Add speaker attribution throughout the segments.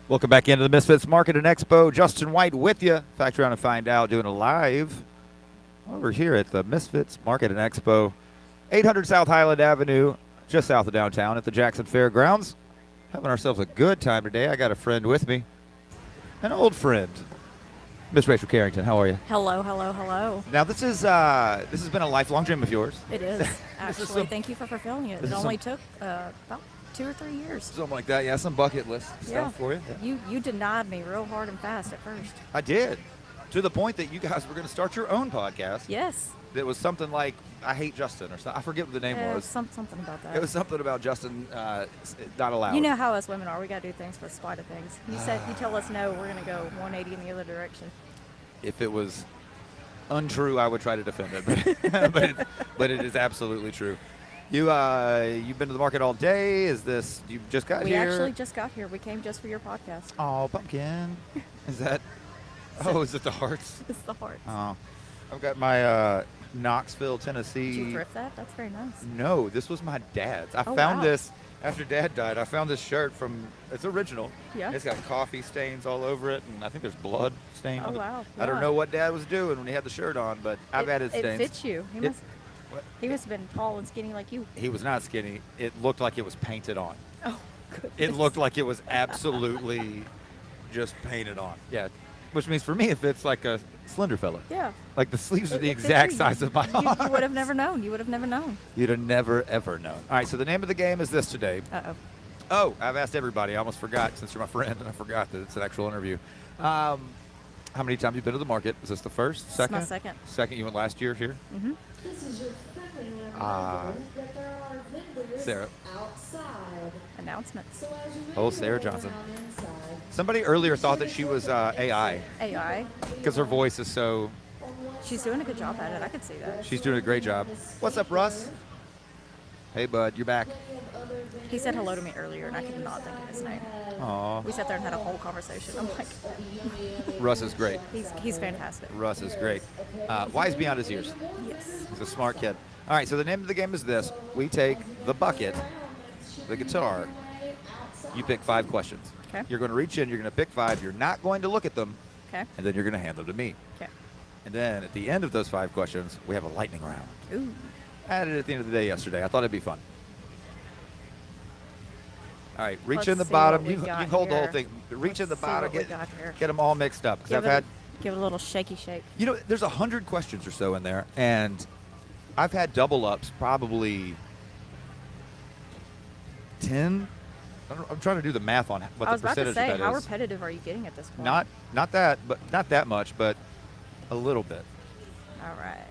Speaker 1: Welcome back into the Misfits Market and Expo. Justin White with you. Factor around and find out. Doing a live over here at the Misfits Market and Expo, 800 South Highland Avenue, just south of downtown at the Jackson Fairgrounds. Having ourselves a good time today. I got a friend with me, an old friend, Miss Rachel Carrington. How are you?
Speaker 2: Hello, hello, hello.
Speaker 1: Now this has been a lifelong dream of yours.
Speaker 2: It is, actually. Thank you for fulfilling it. It only took about 2 or 3 years.
Speaker 1: Something like that. Yeah, some bucket list stuff for you. Yeah.
Speaker 2: You denied me real hard and fast at first.
Speaker 1: I did, to the point that you guys were going to start your own podcast.
Speaker 2: Yes.
Speaker 1: That was something like I Hate Justin or something. I forget what the name was.
Speaker 2: Something about that.
Speaker 1: It was something about Justin not allowed.
Speaker 2: You know how us women are. We got to do things for the spite of things. You tell us no, we're going to go 180 in the other direction.
Speaker 1: If it was untrue, I would try to defend it, but it is absolutely true. You've been to the market all day. Is this you just got here?
Speaker 2: We actually just got here. We came just for your podcast.
Speaker 1: Oh, pumpkin. Is that? Oh, is it the hearts?
Speaker 2: It's the hearts.
Speaker 1: Oh, I've got my Knoxville, Tennessee.
Speaker 2: Did you thrift that? That's very nice.
Speaker 1: No, this was my dad's. I found this after Dad died. I found this shirt it's original.
Speaker 2: Yeah.
Speaker 1: It's got coffee stains all over it, and I think there's blood stains.
Speaker 2: Oh, wow.
Speaker 1: I don't know what Dad was doing when he had the shirt on, but I've added stains.
Speaker 2: It fits you. He must have been tall and skinny like you.
Speaker 1: He was not skinny. It looked like it was painted on.
Speaker 2: Oh, goodness.
Speaker 1: It looked like it was absolutely just painted on. Yeah. Which means for me, it fits like a slender fella.
Speaker 2: Yeah.
Speaker 1: Like the sleeves are the
Speaker 2: It
Speaker 1: exact
Speaker 2: fits you.
Speaker 1: size of my arms.
Speaker 2: You would have never known. You would have never known.
Speaker 1: You'd have never, ever known. All right, so the name of the game is this today.
Speaker 2: Uh-oh.
Speaker 1: Oh, I've asked everybody. I almost forgot since you're my friend, and I forgot that it's an actual interview. How many times have you been to the market? Is this the first, second?
Speaker 2: It's my second.
Speaker 1: Second, you went last year here?
Speaker 2: Mm-hmm.
Speaker 1: Sarah.
Speaker 2: Announcements.
Speaker 1: Oh, Sarah Johnson. Somebody earlier thought that she was AI
Speaker 2: AI.
Speaker 1: because her voice is so...
Speaker 2: She's doing a good job at it. I could see that.
Speaker 1: She's doing a great job. What's up, Russ? Hey, bud, you're back.
Speaker 2: He said hello to me earlier, and I could not think of his name.
Speaker 1: Aw.
Speaker 2: We sat there and had a whole conversation. I'm like,
Speaker 1: Russ is great.
Speaker 2: he's fantastic.
Speaker 1: Russ is great. Wise beyond his years.
Speaker 2: Yes.
Speaker 1: He's a smart kid. All right, so the name of the game is this. We take the bucket, the guitar. You pick 5 questions.
Speaker 2: Okay.
Speaker 1: You're going to reach in. You're going to pick 5. You're not going to look at them.
Speaker 2: Okay.
Speaker 1: And then you're going to hand them to me.
Speaker 2: Okay.
Speaker 1: And then at the end of those 5 questions, we have a lightning round.
Speaker 2: Ooh.
Speaker 1: I had it at the end of the day yesterday. I thought it'd be fun. All right, reach
Speaker 2: Let's
Speaker 1: in the
Speaker 2: see
Speaker 1: bottom.
Speaker 2: what
Speaker 1: You
Speaker 2: we
Speaker 1: can
Speaker 2: got
Speaker 1: hold the whole
Speaker 2: here.
Speaker 1: thing. Reach in the
Speaker 2: Let's see
Speaker 1: bottom.
Speaker 2: what we got here.
Speaker 1: Get them all mixed up. Because
Speaker 2: Give it a little shaky shake.
Speaker 1: you know, there's 100 questions or so in there, and I've had double ups probably 10. I'm trying to do the math on what
Speaker 2: I was
Speaker 1: the
Speaker 2: about to
Speaker 1: percentage
Speaker 2: say,
Speaker 1: of that
Speaker 2: how
Speaker 1: is.
Speaker 2: repetitive are you getting at this point?
Speaker 1: Not that much, but a little bit.
Speaker 2: All right.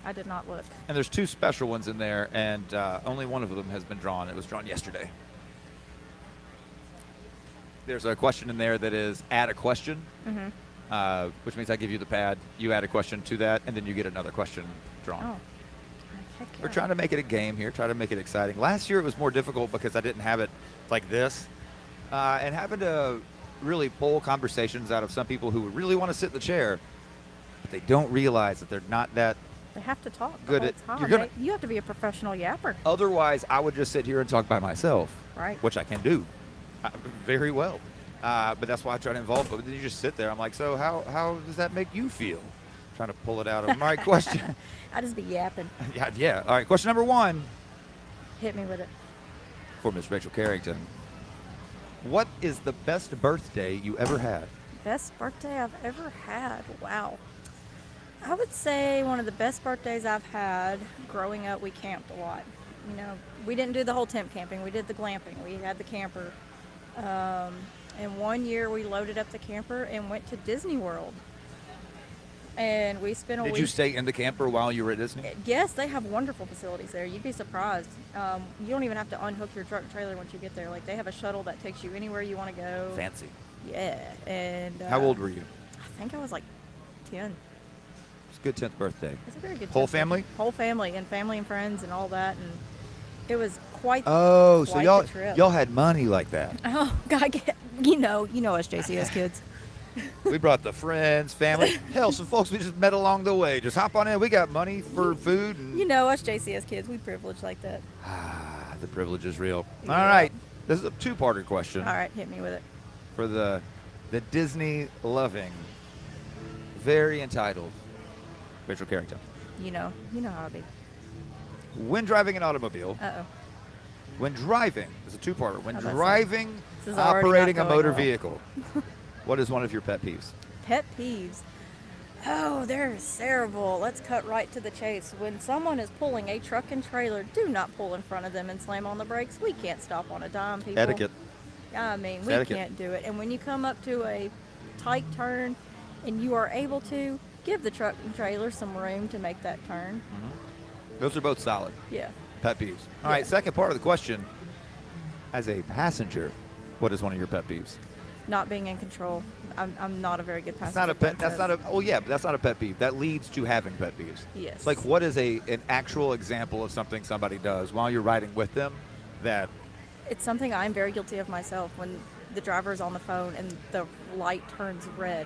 Speaker 2: I did not look.
Speaker 1: And there's 2 special ones in there, and only one of them has been drawn. It was drawn yesterday. There's a question in there that is add a question, which means I give you the pad, you add a question to that, and then you get another question drawn.
Speaker 2: Oh. Heck yeah.
Speaker 1: We're trying to make it a game here, try to make it exciting. Last year it was more difficult because I didn't have it like this, and having to really pull conversations out of some people who would really want to sit in the chair, but they don't realize that they're not that
Speaker 2: They have to talk
Speaker 1: good
Speaker 2: the
Speaker 1: at.
Speaker 2: whole
Speaker 1: You're
Speaker 2: time.
Speaker 1: gonna.
Speaker 2: You have to be a professional yapper.
Speaker 1: Otherwise, I would just sit here and talk by myself,
Speaker 2: Right.
Speaker 1: which I can do very well. But that's why I try to involve them. Then you just sit there. I'm like, so how does that make you feel? Trying to pull it out of my question.
Speaker 2: I just be yapping.
Speaker 1: Yeah. All right. Question number 1
Speaker 2: Hit me with it.
Speaker 1: for Miss Rachel Carrington. What is the best birthday you ever had?
Speaker 2: Best birthday I've ever had. Wow. I would say one of the best birthdays I've had growing up, we camped a lot. You know, we didn't do the whole tent camping. We did the glamping. We had the camper. And one year we loaded up the camper and went to Disney World. And we spent a week.
Speaker 1: Did you stay in the camper while you were at Disney?
Speaker 2: Yes, they have wonderful facilities there. You'd be surprised. You don't even have to unhook your truck and trailer once you get there. Like, they have a shuttle that takes you anywhere you want to go.
Speaker 1: Fancy.
Speaker 2: Yeah. And
Speaker 1: How old were you?
Speaker 2: I think I was like 10.
Speaker 1: It's a good 10th birthday.
Speaker 2: It's a very good
Speaker 1: Whole
Speaker 2: trip.
Speaker 1: family?
Speaker 2: Whole family and friends and all that, and it was quite.
Speaker 1: Oh, so
Speaker 2: quite the trip.
Speaker 1: y'all had money like that.
Speaker 2: Oh God, you know us JCS kids.
Speaker 1: We brought the friends, family. Hell, some folks we just met along the way. Just hop on in. We got money for food. And
Speaker 2: You know us JCS kids. We privileged like that.
Speaker 1: the privilege is real.
Speaker 2: Yeah.
Speaker 1: All right. This is a 2-parter question.
Speaker 2: All right, hit me with it.
Speaker 1: for the Disney loving, very entitled Rachel Carrington.
Speaker 2: You know how I be.
Speaker 1: When driving an automobile,
Speaker 2: Uh oh.
Speaker 1: when driving, it's a two-parter. When
Speaker 2: I was about to say,
Speaker 1: driving,
Speaker 2: this is already not
Speaker 1: operating a
Speaker 2: going
Speaker 1: motor
Speaker 2: well.
Speaker 1: vehicle, what is one of your pet peeves?
Speaker 2: Pet peeves. Oh, they're terrible. Let's cut right to the chase. When someone is pulling a truck and trailer, do not pull in front of them and slam on the brakes. We can't stop on a dime, people.
Speaker 1: Etiquette.
Speaker 2: I mean, we
Speaker 1: Etiquette.
Speaker 2: can't do it. And when you come up to a tight turn and you are able to, give the truck and trailer some room to make that turn.
Speaker 1: Those are both solid
Speaker 2: Yeah.
Speaker 1: pet peeves. All right, second part of the question. As a passenger, what is one of your pet peeves?
Speaker 2: Not being in control. I'm not a very good passenger.
Speaker 1: That's not a pet. That's
Speaker 2: princess.
Speaker 1: not a. Oh yeah, but that's not a pet peeve. That leads to having pet peeves.
Speaker 2: Yes.
Speaker 1: Like, what is an actual example of something somebody does while you're riding with them that
Speaker 2: It's something I'm very guilty of myself. When the driver's on the phone and the light turns red,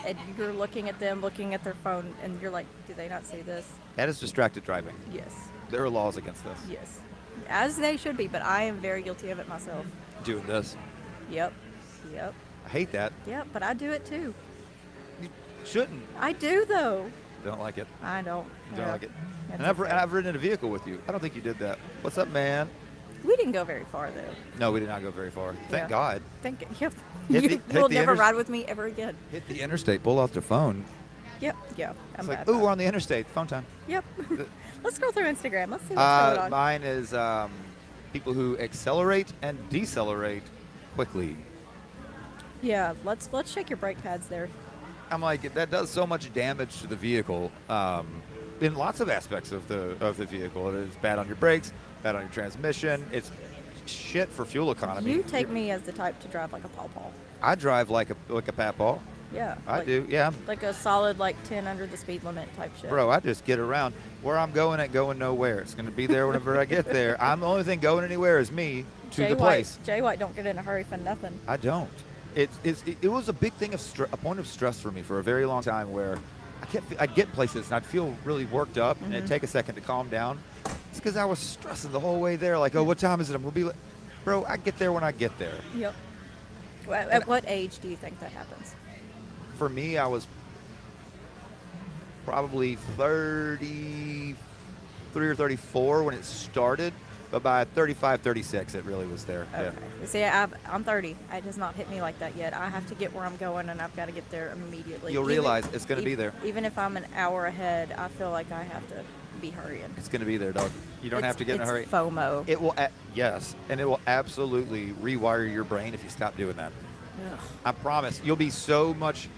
Speaker 2: and you're looking at them, looking at their phone, and you're like, do they not see this?
Speaker 1: that is distracted driving?
Speaker 2: Yes.
Speaker 1: There are laws against this.
Speaker 2: Yes. As they should be, but I am very guilty of it myself.
Speaker 1: Doing this,
Speaker 2: Yep. Yep.
Speaker 1: I hate that.
Speaker 2: Yep. But I do it too.
Speaker 1: You shouldn't.
Speaker 2: I do though.
Speaker 1: Don't like it.
Speaker 2: I don't.
Speaker 1: Don't
Speaker 2: Yeah.
Speaker 1: like it.
Speaker 2: That's
Speaker 1: And
Speaker 2: okay.
Speaker 1: I've ridden in a vehicle with you. I don't think you did that. What's up, man?
Speaker 2: We didn't go very far though.
Speaker 1: No, we did not go very far. Thank
Speaker 2: Yeah.
Speaker 1: God.
Speaker 2: Thank yep.
Speaker 1: Hit
Speaker 2: You
Speaker 1: the- hit
Speaker 2: will
Speaker 1: the
Speaker 2: never
Speaker 1: inters-
Speaker 2: ride with me ever again.
Speaker 1: Hit the interstate. Pull out their phone.
Speaker 2: Yep. Yeah. I'm
Speaker 1: It's like,
Speaker 2: bad.
Speaker 1: ooh, we're on the interstate. Phone time.
Speaker 2: Yep. Let's scroll through Instagram. Let's see what's going on.
Speaker 1: Mine is people who accelerate and decelerate quickly.
Speaker 2: Yeah, let's shake your brake pads there.
Speaker 1: I'm like, that does so much damage to the vehicle in lots of aspects of the vehicle. It is bad on your brakes, bad on your transmission. It's shit for fuel economy.
Speaker 2: You take me as the type to drive like a pawpaw.
Speaker 1: I drive like a papaw.
Speaker 2: Yeah.
Speaker 1: I
Speaker 2: like-
Speaker 1: do. Yeah,
Speaker 2: Like a solid 10 under the speed limit type shit.
Speaker 1: bro. I just get around. Where I'm going, ain't going nowhere. It's going to be there whenever I get there. I'm the only thing going anywhere is me to
Speaker 2: Jay
Speaker 1: the place.
Speaker 2: Jay White don't get in a hurry for nothing.
Speaker 1: I don't. It was a big thing of a point of stress for me for a very long time where I'd get places and I'd feel really worked up and it'd take a second to calm down. It's because I was stressing the whole way there. Like, oh, what time is it? I'm gonna be, bro. I get there when I get there.
Speaker 2: Yep. At what age do you think that happens?
Speaker 1: For me, I was probably 33 or 34 when it started, but by 35, 36, it really was there.
Speaker 2: Okay. See, I'm 30. It does not hit me like that yet. I have to get where I'm going, and I've got to get there immediately.
Speaker 1: You'll realize it's gonna be there.
Speaker 2: Even if I'm an hour ahead, I feel like I have to be hurrying.
Speaker 1: It's gonna be there, dog. You don't have to get in a hurry.
Speaker 2: It's FOMO.
Speaker 1: It will, yes, and it will absolutely rewire your brain if you stop doing that.
Speaker 2: Ugh.
Speaker 1: I promise. You'll be so much.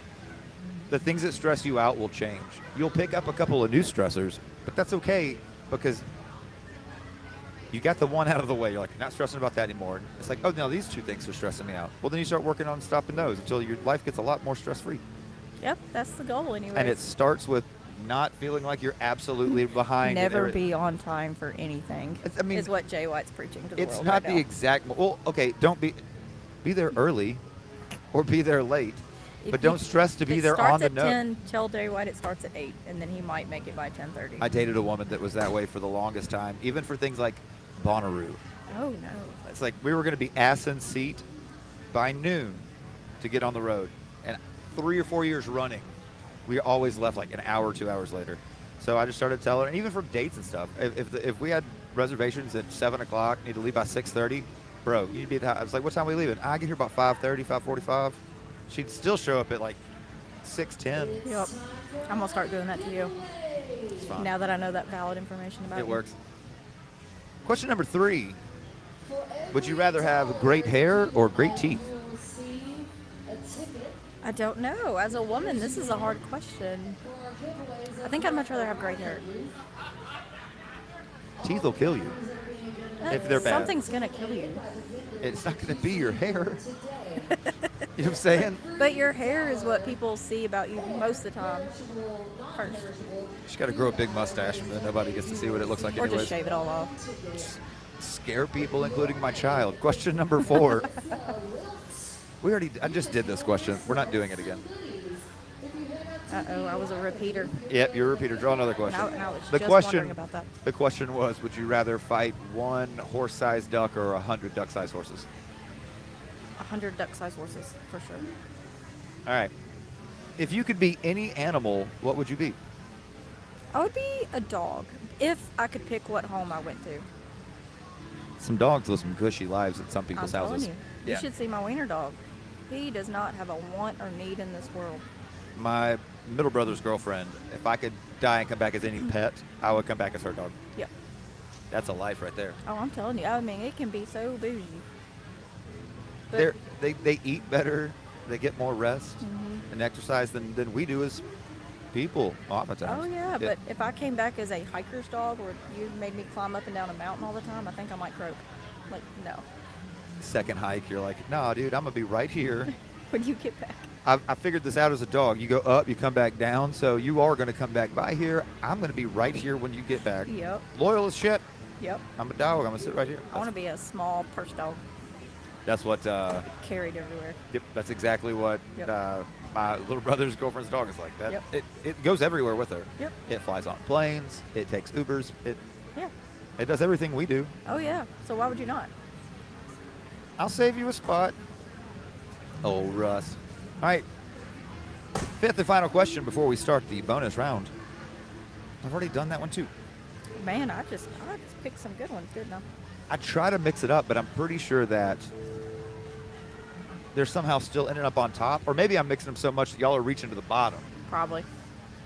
Speaker 1: The things that stress you out will change. You'll pick up a couple of new stressors, but that's okay because you got the one out of the way. You're like, not stressing about that anymore. It's like, oh, no, these two things are stressing me out. Well, then you start working on stopping those until your life gets a lot more stress-free.
Speaker 2: Yep, that's the goal anyway.
Speaker 1: And it starts with not feeling like you're absolutely behind.
Speaker 2: Never be on time for anything.
Speaker 1: I mean,
Speaker 2: is what Jay White's preaching to the
Speaker 1: It's
Speaker 2: world
Speaker 1: not
Speaker 2: right
Speaker 1: the
Speaker 2: now.
Speaker 1: exact. Well, okay, don't be there early, or be there late,
Speaker 2: If
Speaker 1: but
Speaker 2: you-
Speaker 1: don't stress to be
Speaker 2: It
Speaker 1: there
Speaker 2: starts
Speaker 1: on the
Speaker 2: at
Speaker 1: note.
Speaker 2: 10. Tell Jay White it starts at 8, and then he might make it by 10:30.
Speaker 1: I dated a woman that was that way for the longest time, even for things like Bonnaroo.
Speaker 2: Oh no.
Speaker 1: It's like we were going to be ass in seat by noon to get on the road, and 3 or 4 years running, we always left like an hour or 2 hours later. So I just started telling her, and even for dates and stuff, if we had reservations at 7 o'clock, need to leave by 6:30, bro, you'd be at the house. I was like, what time are we leaving? I get here about 5:30, 5:45. She'd still show up at like 6:10.
Speaker 2: Yep. I'm gonna start doing that to you
Speaker 1: It's fine.
Speaker 2: now that I know that valid information about
Speaker 1: It
Speaker 2: you.
Speaker 1: works. Question number 3. Would you rather have great hair or great teeth?
Speaker 2: I don't know. As a woman, this is a hard question. I think I'd much rather have great hair.
Speaker 1: Teeth will kill you. If they're bad.
Speaker 2: Something's gonna kill you.
Speaker 1: It's not going to be your hair. You know what I'm saying?
Speaker 2: But your hair is what people see about you most of the time. First.
Speaker 1: You just got to grow a big mustache and then nobody gets to see what it looks like
Speaker 2: Or
Speaker 1: anyways.
Speaker 2: just shave it all off.
Speaker 1: Scare people, including my child. Question number 4. I just did this question. We're not doing it again.
Speaker 2: Uh-oh, I was a repeater.
Speaker 1: Yep, you're a repeater. Draw another question.
Speaker 2: And I was
Speaker 1: The
Speaker 2: just
Speaker 1: question,
Speaker 2: wondering about that.
Speaker 1: the question was, would you rather fight 1 horse-sized duck or 100 duck-sized horses?
Speaker 2: 100 duck-sized horses for sure.
Speaker 1: All right. If you could be any animal, what would you be?
Speaker 2: I would be a dog if I could pick what home I went to.
Speaker 1: Some dogs live some cushy lives at some
Speaker 2: I'm
Speaker 1: people's
Speaker 2: telling
Speaker 1: houses.
Speaker 2: you.
Speaker 1: Yeah.
Speaker 2: You should see my wiener dog. He does not have a want or need in this world.
Speaker 1: My middle brother's girlfriend, if I could die and come back as any pet, I would come back as her dog.
Speaker 2: Yep.
Speaker 1: That's a life right there.
Speaker 2: Oh, I'm telling you. I mean, it can be so bougie. But
Speaker 1: They eat better, they get more rest
Speaker 2: Mhm.
Speaker 1: and exercise than we do as people oftentimes.
Speaker 2: Oh yeah, but if I came back as a hiker's dog, or you made me climb up and down a mountain all the time, I think I might croak. Like, no.
Speaker 1: Second hike, you're like, nah, dude, I'm gonna be right here.
Speaker 2: When you get back.
Speaker 1: I figured this out as a dog. You go up, you come back down, so you are gonna come back by here. I'm gonna be right here when you get back.
Speaker 2: Yep.
Speaker 1: Loyal as shit.
Speaker 2: Yep.
Speaker 1: I'm a dog. I'm gonna sit right here.
Speaker 2: I want to be a small purse dog
Speaker 1: That's what.
Speaker 2: carried everywhere.
Speaker 1: Yep, that's exactly what
Speaker 2: Yep.
Speaker 1: my little brother's girlfriend's dog is like. That
Speaker 2: Yep.
Speaker 1: it goes everywhere with her.
Speaker 2: Yep.
Speaker 1: It flies on planes. It takes Ubers.
Speaker 2: Yeah.
Speaker 1: It does everything we do.
Speaker 2: Oh yeah. So why would you not?
Speaker 1: I'll save you a spot. Oh, Russ. All right. Fifth and final question before we start the bonus round. I've already done that one too.
Speaker 2: Man, I just picked some good ones, didn't I?
Speaker 1: I try to mix it up, but I'm pretty sure that they're somehow still ending up on top. Or maybe I'm mixing them so much that y'all are reaching to the bottom.
Speaker 2: Probably.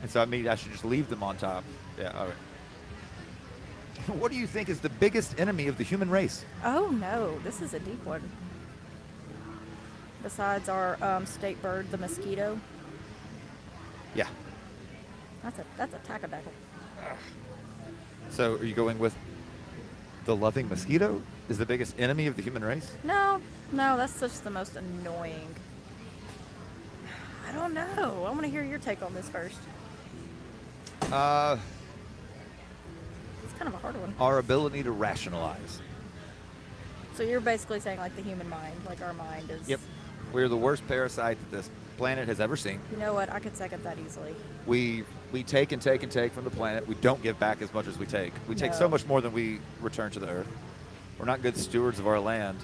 Speaker 1: And so I should just leave them on top. Yeah, all right. What do you think is the biggest enemy of the human race?
Speaker 2: Oh no, this is a deep one. Besides our state bird, the mosquito.
Speaker 1: Yeah.
Speaker 2: That's a tackadackle.
Speaker 1: So are you going with the loving mosquito is the biggest enemy of the human race?
Speaker 2: No, that's just the most annoying. I don't know. I want to hear your take on this first. It's kind of a hard one.
Speaker 1: Our ability to rationalize.
Speaker 2: So you're basically saying like the human mind, like our mind is.
Speaker 1: Yep. We're the worst parasite that this planet has ever seen.
Speaker 2: You know what? I could second that easily.
Speaker 1: We take and take and take from the planet. We don't give back as much as we take. We take so
Speaker 2: No.
Speaker 1: much more than we return to the earth. We're not good stewards of our land.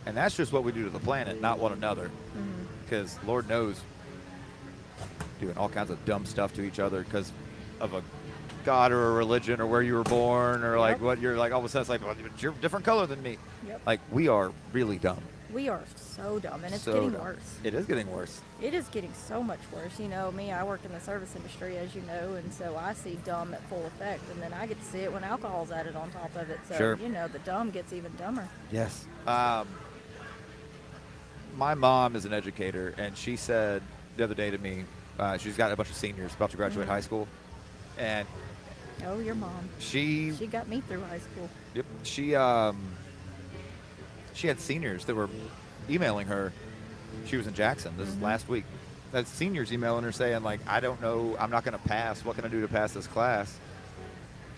Speaker 1: And that's just what we do to the planet, not one another. Because Lord knows, doing all kinds of dumb stuff to each other because of a god or a religion or where you were born or like
Speaker 2: Yep.
Speaker 1: what you're like. All of a sudden it's like, well, you're a different color than me.
Speaker 2: Yep.
Speaker 1: Like we are really dumb.
Speaker 2: We are so dumb, and it's
Speaker 1: So
Speaker 2: getting
Speaker 1: dumb.
Speaker 2: worse.
Speaker 1: It is getting worse.
Speaker 2: It is getting so much worse. You know, me, I work in the service industry, as you know, and so I see dumb at full effect, and then I get to see it when alcohol's added on top of it. So,
Speaker 1: Sure.
Speaker 2: you know, the dumb gets even dumber.
Speaker 1: Yes. My mom is an educator, and she said the other day to me, she's got a bunch of seniors about to graduate high school, and
Speaker 2: Oh, your mom.
Speaker 1: she
Speaker 2: She got me through high school.
Speaker 1: yep, she had seniors that were emailing her. She was in Jackson. This is last week. That seniors emailing her saying like, I don't know, I'm not going to pass. What can I do to pass this class?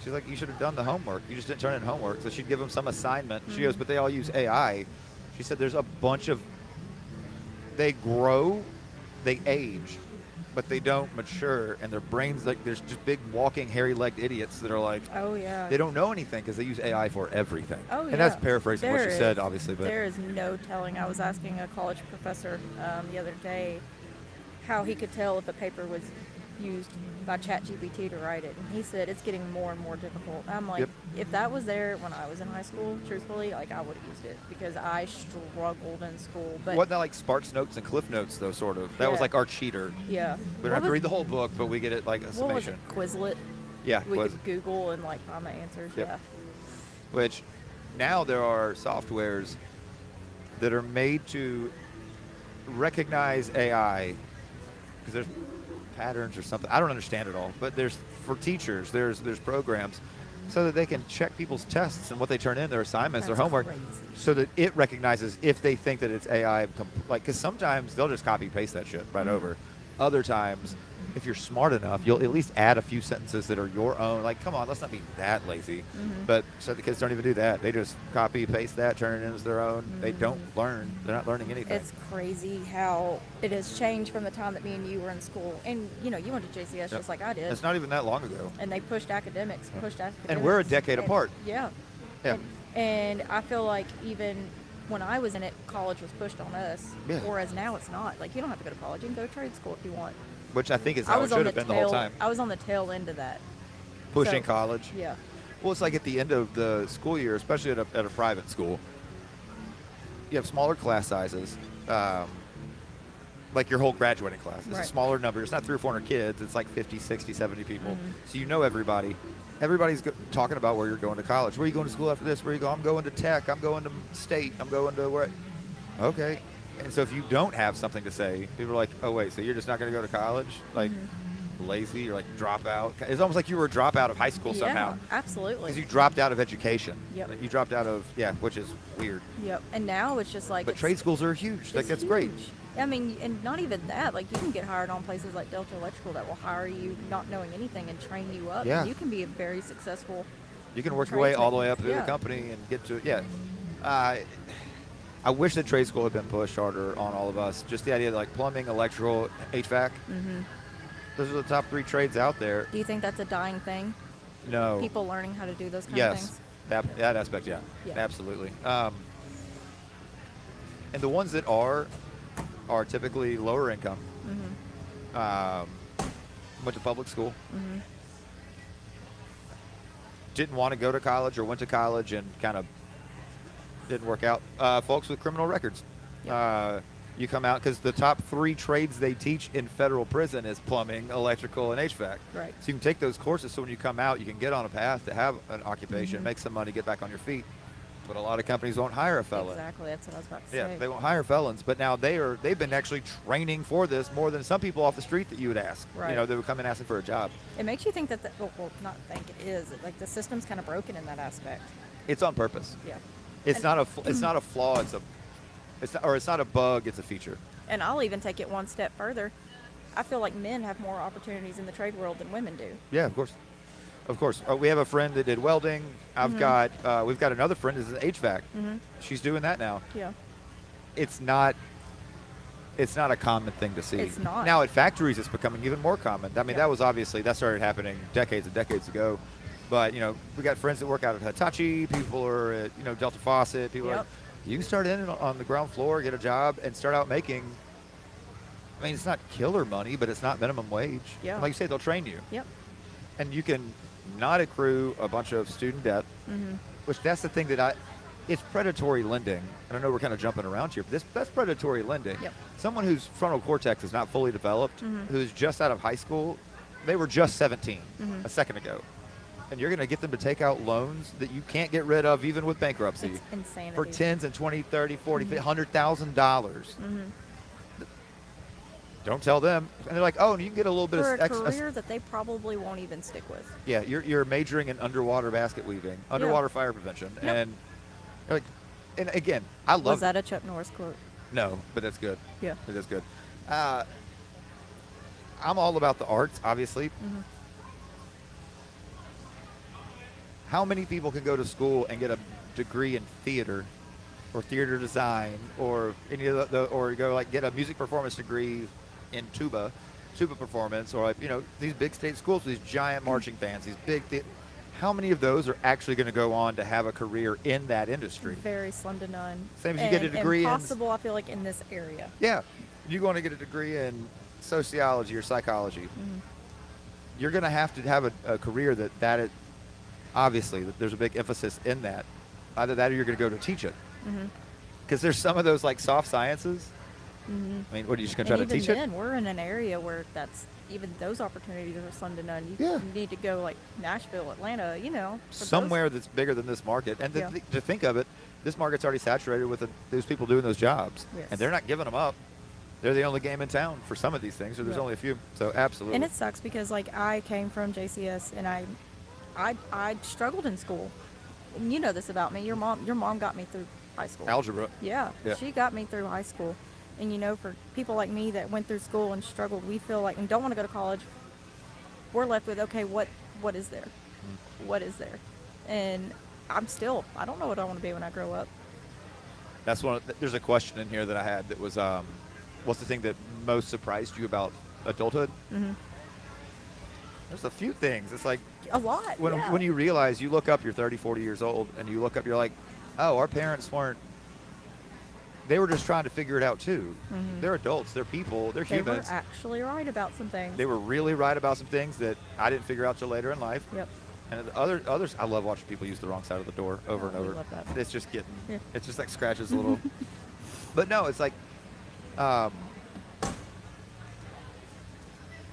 Speaker 1: She's like, you should have done the homework. You just didn't turn in homework. So she'd give them some assignment. She goes, but they all use AI. She said there's a bunch of, they grow, they age, but they don't mature. And their brains, like, there's just big walking hairy-legged idiots that are like,
Speaker 2: Oh, yeah.
Speaker 1: they don't know anything because they use AI for everything.
Speaker 2: Oh,
Speaker 1: And that's
Speaker 2: yeah.
Speaker 1: paraphrasing what
Speaker 2: There
Speaker 1: she
Speaker 2: is-
Speaker 1: said, obviously. But
Speaker 2: There is no telling. I was asking a college professor the other day how he could tell if a paper was used by ChatGPT to write it. And he said it's getting more and more difficult. I'm like,
Speaker 1: Yep.
Speaker 2: if that was there when I was in high school, truthfully, like I would have used it because I struggled in school. But
Speaker 1: wasn't that like Sparks Notes and Cliff Notes, though, sort of? That was
Speaker 2: Yeah.
Speaker 1: like our cheater.
Speaker 2: yeah.
Speaker 1: We don't have to read the whole book, but we get it like a
Speaker 2: What was
Speaker 1: summation.
Speaker 2: it? Quizlet.
Speaker 1: Yeah,
Speaker 2: We
Speaker 1: was
Speaker 2: could Google and like find the answers.
Speaker 1: Yep.
Speaker 2: Yeah.
Speaker 1: which now there are softwares that are made to recognize AI because there's patterns or something. I don't understand it all, but there's for teachers, there's programs so that they can check people's tests and what they turn in, their assignments, their
Speaker 2: That's
Speaker 1: homework,
Speaker 2: crazy.
Speaker 1: so that it recognizes if they think that it's AI. Like, because sometimes they'll just copy paste that shit right over. Other times, if you're smart enough, you'll at least add a few sentences that are your own. Like, come on, let's not be that lazy. But so the kids don't even do that. They just copy, paste that, turn it in as their own. They don't learn. They're not learning anything.
Speaker 2: It's crazy how it has changed from the time that me and you were in school. And, you know, you went to JCS just like I did.
Speaker 1: It's not even that long ago.
Speaker 2: And they pushed academics.
Speaker 1: And we're a decade
Speaker 2: And-
Speaker 1: apart.
Speaker 2: Yeah.
Speaker 1: Yeah.
Speaker 2: And I feel like even when I was in it, college was pushed on us.
Speaker 1: Yeah.
Speaker 2: Whereas now it's not. Like, you don't have to go to college. You can go to trade school if you want.
Speaker 1: Which I think is
Speaker 2: I
Speaker 1: how it
Speaker 2: was
Speaker 1: should
Speaker 2: on
Speaker 1: have
Speaker 2: the
Speaker 1: been the whole
Speaker 2: tail.
Speaker 1: time.
Speaker 2: I was on the tail end of that.
Speaker 1: Pushing
Speaker 2: So,
Speaker 1: college.
Speaker 2: Yeah.
Speaker 1: Well, it's like at the end of the school year, especially at a private school, you have smaller class sizes. Like your whole graduating class. It's
Speaker 2: Right.
Speaker 1: a smaller number. It's not 300 or 400 kids. It's like 50, 60, 70 people.
Speaker 2: Mm-hmm.
Speaker 1: So you know everybody. Everybody's talking about where you're going to college. Where are you going to school after this? Where you go? I'm going to tech. I'm going to state. I'm going to where? Okay. And so if you don't have something to say, people are like, oh, wait, so you're just not going to go to college? Like, lazy? You're like, drop out? It's almost like you were a dropout of high school somehow.
Speaker 2: Yeah, absolutely.
Speaker 1: Because you dropped out of education.
Speaker 2: Yep.
Speaker 1: You dropped out of, which is weird.
Speaker 2: Yep. And now it's just like.
Speaker 1: But trade schools are huge. Like, that's great.
Speaker 2: I mean, and not even that. Like, you can get hired on places like Delta Electrical that will hire you not knowing anything and train you up.
Speaker 1: Yeah.
Speaker 2: And you can be a very successful.
Speaker 1: You can work your way all the way up through
Speaker 2: Yeah.
Speaker 1: the company and get to it. Yeah. I wish that trade school had been pushed harder on all of us. Just the idea that, like, plumbing, electrical, HVAC.
Speaker 2: Mm-hmm.
Speaker 1: Those are the top 3 trades out there.
Speaker 2: Do you think that's a dying thing?
Speaker 1: No.
Speaker 2: People learning how to do those kind of
Speaker 1: Yes.
Speaker 2: things?
Speaker 1: That aspect, yeah.
Speaker 2: Yeah.
Speaker 1: Absolutely. And the ones that are typically lower income.
Speaker 2: Mm-hmm.
Speaker 1: Went to public school.
Speaker 2: Mm-hmm.
Speaker 1: Didn't want to go to college or went to college and kind of didn't work out. Folks with criminal records.
Speaker 2: Yep.
Speaker 1: You come out because the top 3 trades they teach in federal prison is plumbing, electrical, and HVAC.
Speaker 2: Right.
Speaker 1: So you can take those courses so when you come out, you can get on a path to have an occupation,
Speaker 2: Mm-hmm.
Speaker 1: make some money, get back on your feet. But a lot of companies won't hire a felon.
Speaker 2: Exactly. That's what I was about to
Speaker 1: Yeah,
Speaker 2: say.
Speaker 1: they won't hire felons, but now they've been actually training for this more than some people off the street that you would ask.
Speaker 2: Right.
Speaker 1: You know, they would come in asking for a job.
Speaker 2: It makes you think that, well, not think it is. Like, the system's kind of broken in that aspect.
Speaker 1: It's on purpose.
Speaker 2: Yeah.
Speaker 1: It's
Speaker 2: And-
Speaker 1: not a flaw. It's not a bug. It's a feature.
Speaker 2: And I'll even take it one step further. I feel like men have more opportunities in the trade world than women do.
Speaker 1: Yeah, of course. Of course. We have a friend that did welding. We've got another friend that's in HVAC.
Speaker 2: Mm-hmm.
Speaker 1: She's doing that now.
Speaker 2: Yeah.
Speaker 1: It's not a common thing to see.
Speaker 2: It's not.
Speaker 1: Now at factories it's becoming even more common. I mean,
Speaker 2: Yeah.
Speaker 1: that started happening decades and decades ago. But, you know, we got friends that work out at Hitachi, people are at, you know, Delta Faucet, people are
Speaker 2: Yep.
Speaker 1: like, you can start in on the ground floor, get a job, and start out making, I mean, it's not killer money, but it's not minimum wage.
Speaker 2: Yeah.
Speaker 1: And like you say, they'll train you.
Speaker 2: Yep.
Speaker 1: And you can not accrue a bunch of student debt,
Speaker 2: Mm-hmm.
Speaker 1: which that's the thing that it's predatory lending. And I know we're kind of jumping around here, but that's predatory lending.
Speaker 2: Yep.
Speaker 1: Someone whose frontal cortex is not fully developed,
Speaker 2: Mm-hmm.
Speaker 1: who's just out of high school, they were just 17
Speaker 2: Mhm.
Speaker 1: a second ago. And you're going to get them to take out loans that you can't get rid of even with bankruptcy
Speaker 2: It's insanity.
Speaker 1: for tens and 20, 30, 40, $100,000.
Speaker 2: Mm-hmm.
Speaker 1: Don't tell them. And they're like, oh, and you can get a little bit
Speaker 2: For
Speaker 1: of
Speaker 2: a
Speaker 1: extra.
Speaker 2: career that they probably won't even stick with.
Speaker 1: Yeah, you're majoring in underwater basket weaving, underwater fire prevention,
Speaker 2: Yep.
Speaker 1: and you're like, and again, I love
Speaker 2: Was that a Chuck Norris quote?
Speaker 1: no, but that's good.
Speaker 2: Yeah.
Speaker 1: It is good. I'm all about the arts, obviously.
Speaker 2: Mm-hmm.
Speaker 1: How many people can go to school and get a degree in theater, or theater design, or any of or go like get a music performance degree in tuba performance, or like, you know, these big state schools with these giant marching bands, these big. How many of those are actually going to go on to have a career in that industry?
Speaker 2: Very slim to none.
Speaker 1: Same as you get a degree in-
Speaker 2: Impossible, I feel like, in this area.
Speaker 1: Yeah, you're going to get a degree in sociology or psychology.
Speaker 2: Mm-hmm.
Speaker 1: You're going to have a career that it, obviously, that there's a big emphasis in that. Either that or you're going to go to teach it.
Speaker 2: Mm-hmm.
Speaker 1: Because there's some of those like soft sciences.
Speaker 2: Mm-hmm.
Speaker 1: I mean, what are you just going to try
Speaker 2: And
Speaker 1: to
Speaker 2: even
Speaker 1: teach
Speaker 2: then, we're in an area where even those opportunities are slim to none. You
Speaker 1: Yeah.
Speaker 2: need to go like Nashville, Atlanta, you know.
Speaker 1: it?
Speaker 2: for those-
Speaker 1: Somewhere that's bigger than this market. And
Speaker 2: Yeah.
Speaker 1: to think of it, this market's already saturated with those people doing those jobs.
Speaker 2: Yes.
Speaker 1: And they're not giving them up. They're the only game in town for some of these things, or there's
Speaker 2: Yeah.
Speaker 1: only a few. So absolutely.
Speaker 2: And it sucks because like I came from JCS and I struggled in school. And you know this about me. Your mom got me through high school.
Speaker 1: Algebra.
Speaker 2: Yeah,
Speaker 1: Yeah.
Speaker 2: she got me through high school. And you know, for people like me that went through school and struggled, we feel like and don't want to go to college, we're left with, okay, what is there?
Speaker 1: Mm-hmm.
Speaker 2: What is there? And I don't know what I want to be when I grow up.
Speaker 1: That's there's a question in here that I had that was, what's the thing that most surprised you about adulthood?
Speaker 2: Mm-hmm.
Speaker 1: There's a few things. It's like
Speaker 2: A lot. yeah.
Speaker 1: when you realize, you look up, you're 30, 40 years old, and you look up, you're like, oh, our parents weren't they were just trying to figure it out too.
Speaker 2: Hmm.
Speaker 1: They're adults, they're people, they're
Speaker 2: They were
Speaker 1: humans.
Speaker 2: actually right about some things.
Speaker 1: They were really right about some things that I didn't figure out till later in life.
Speaker 2: Yep.
Speaker 1: And the others, I love watching people use the wrong side of the door over and
Speaker 2: We
Speaker 1: over.
Speaker 2: love that.
Speaker 1: It's just getting,
Speaker 2: Yeah.
Speaker 1: it's just like scratches a little. But no, it's like um,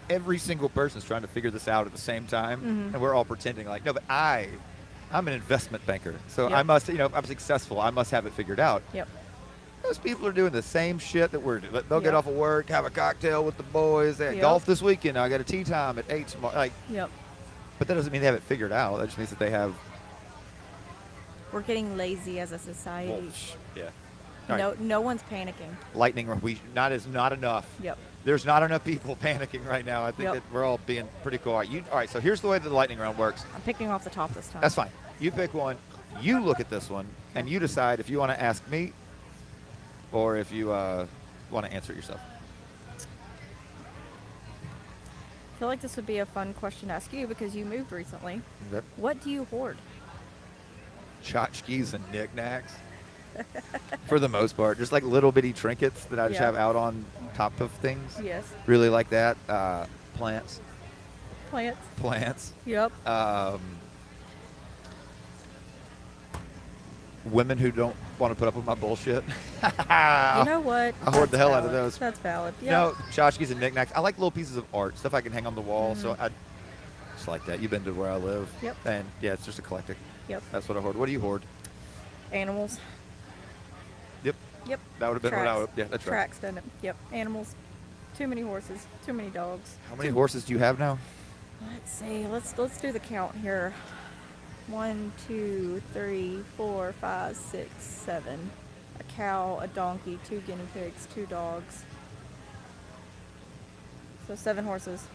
Speaker 1: every single person's trying to figure this out at the same time,
Speaker 2: Mhm.
Speaker 1: and we're all pretending like, no, but I'm an investment banker, so I
Speaker 2: Yep.
Speaker 1: must, if I'm successful, I must have it figured out.
Speaker 2: Yep.
Speaker 1: Those people are doing the same shit that we're doing. They'll get
Speaker 2: Yep.
Speaker 1: off of work, have a cocktail with the boys. They had
Speaker 2: Yep.
Speaker 1: golf this weekend. I got a tea time at 8 tomorrow. Like,
Speaker 2: Yep.
Speaker 1: but that doesn't mean they have it figured out. That just means that they have.
Speaker 2: We're getting lazy as a society.
Speaker 1: Yeah. All right.
Speaker 2: No one's panicking.
Speaker 1: Lightning. Not enough.
Speaker 2: Yep.
Speaker 1: There's not enough people panicking right now. I think
Speaker 2: Yep.
Speaker 1: that we're all being pretty cool. All right. So here's the way that the lightning round works.
Speaker 2: I'm picking off the top this time.
Speaker 1: That's fine. You pick one. You look at this one, and you decide if you want to ask me, or if you want to answer it yourself.
Speaker 2: I feel like this would be a fun question to ask you because you moved recently.
Speaker 1: Okay.
Speaker 2: What do you hoard?
Speaker 1: Tchotchkes and knickknacks. For the most part, just like little bitty trinkets that I just
Speaker 2: Yeah.
Speaker 1: have out on top of things.
Speaker 2: Yes.
Speaker 1: Really like that. Plants.
Speaker 2: Plants. Yep.
Speaker 1: Women who don't want to put up with my bullshit.
Speaker 2: You know what?
Speaker 1: I hoard the
Speaker 2: That's
Speaker 1: hell out of
Speaker 2: valid.
Speaker 1: those.
Speaker 2: That's valid. Yep.
Speaker 1: No, tchotchkes and knickknacks. I like little pieces of art, stuff I can hang on the wall. So
Speaker 2: Mhm.
Speaker 1: I just like that. You've been to where I live.
Speaker 2: Yep.
Speaker 1: And yeah, it's just eclectic.
Speaker 2: Yep.
Speaker 1: That's what I hoard. What do you hoard?
Speaker 2: Animals.
Speaker 1: Yep.
Speaker 2: Yep.
Speaker 1: That would have been what I would. Yeah, that's right.
Speaker 2: Tracks, doesn't it? Yep. Animals. Too many horses. Too many dogs.
Speaker 1: How many horses do you have now?
Speaker 2: Let's see. Let's do the count here. 1, 2, 3, 4, 5, 6, 7. A cow, a donkey, 2 guinea pigs, 2 dogs. So 7 horses.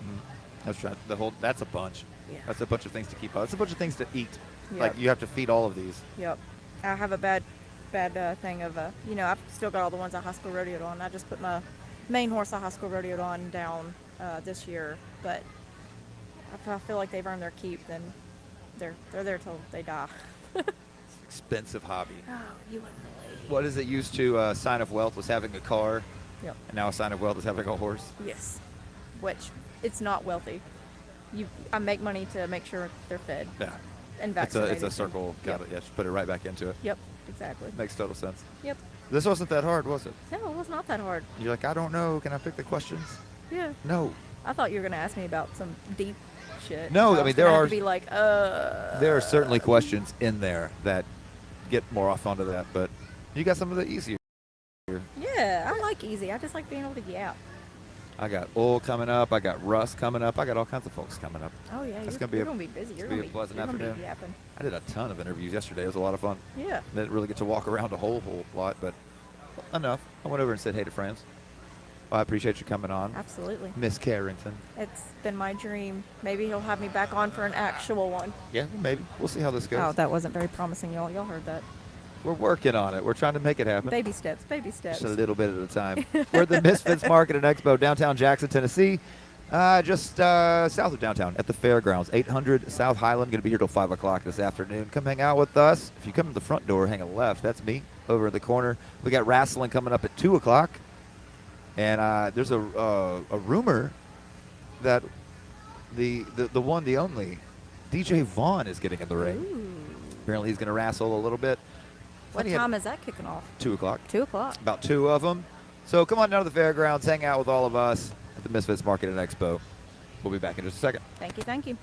Speaker 1: That's right. That's a bunch.
Speaker 2: Yeah.
Speaker 1: That's a bunch of things to keep up. That's a bunch of things to eat.
Speaker 2: Yep.
Speaker 1: Like you have to feed all of these.
Speaker 2: Yep. I have a bad thing of I've still got all the ones I high school rodeoed on. I just put my main horse I high school rodeoed on down this year, but if I feel like they've earned their keep, then they're there till they die.
Speaker 1: Expensive hobby.
Speaker 2: Oh, you wouldn't believe.
Speaker 1: What is it used to? A sign of wealth was having a car,
Speaker 2: Yep.
Speaker 1: and now a sign of wealth is having a horse.
Speaker 2: Yes. Which it's not wealthy. I make money to make sure they're fed
Speaker 1: Yeah.
Speaker 2: and
Speaker 1: It's
Speaker 2: vaccinated.
Speaker 1: a circle. Got
Speaker 2: Yep.
Speaker 1: it. Yeah, just put it right back into it.
Speaker 2: Yep. Exactly.
Speaker 1: Makes total sense.
Speaker 2: Yep.
Speaker 1: This wasn't that hard, was it?
Speaker 2: No, it was not that hard.
Speaker 1: You're like, I don't know. Can I pick the questions?
Speaker 2: Yeah.
Speaker 1: No.
Speaker 2: I thought you were gonna ask me about some deep shit.
Speaker 1: No,
Speaker 2: I
Speaker 1: I mean,
Speaker 2: was
Speaker 1: there
Speaker 2: gonna have
Speaker 1: are-
Speaker 2: to be like,
Speaker 1: There are certainly questions in there that get more off onto that, but you got some of the easier.
Speaker 2: Yeah, I like easy. I just like being able to yap.
Speaker 1: I got Oil coming up. I got Russ coming up. I got all kinds of folks coming up.
Speaker 2: Oh yeah,
Speaker 1: That's
Speaker 2: you're,
Speaker 1: gonna be
Speaker 2: you're
Speaker 1: a-
Speaker 2: gonna be busy. You're
Speaker 1: gonna
Speaker 2: gonna
Speaker 1: be
Speaker 2: be
Speaker 1: a pleasant
Speaker 2: you're gonna
Speaker 1: afternoon.
Speaker 2: be yapping.
Speaker 1: I did a ton of interviews yesterday. It was a lot of fun.
Speaker 2: Yeah.
Speaker 1: Didn't really get to walk around a whole lot, but enough. I went over and said hey to friends. Well, I appreciate you coming on,
Speaker 2: Absolutely.
Speaker 1: Miss Carrington.
Speaker 2: It's been my dream. Maybe he'll have me back on for an actual one.
Speaker 1: Yeah, maybe. We'll see how this goes.
Speaker 2: Oh, that wasn't very promising, y'all. Y'all heard that.
Speaker 1: We're working on it. We're trying to make it happen.
Speaker 2: Baby steps. Baby steps.
Speaker 1: Just a little bit at a time. We're at the Misfits Market and Expo, downtown Jackson, Tennessee. Just south of downtown at the fairgrounds, 800 South Highland. Going to be here till 5 o'clock this afternoon. Come hang out with us. If you come to the front door, hang a left. That's me over in the corner. We got wrestling coming up at 2 o'clock. And there's a rumor that the one, the only, DJ Vaughn is getting in the ring.
Speaker 2: Ooh.
Speaker 1: Apparently he's going to wrestle a little bit.
Speaker 2: What
Speaker 1: Plenty of-
Speaker 2: time is that kicking off?
Speaker 1: 2 o'clock.
Speaker 2: 2 o'clock.
Speaker 1: About 2 of them. So come on down to the fairgrounds, hang out with all of us at the Misfits Market and Expo. We'll be back in just a second.
Speaker 2: Thank you. Thank you.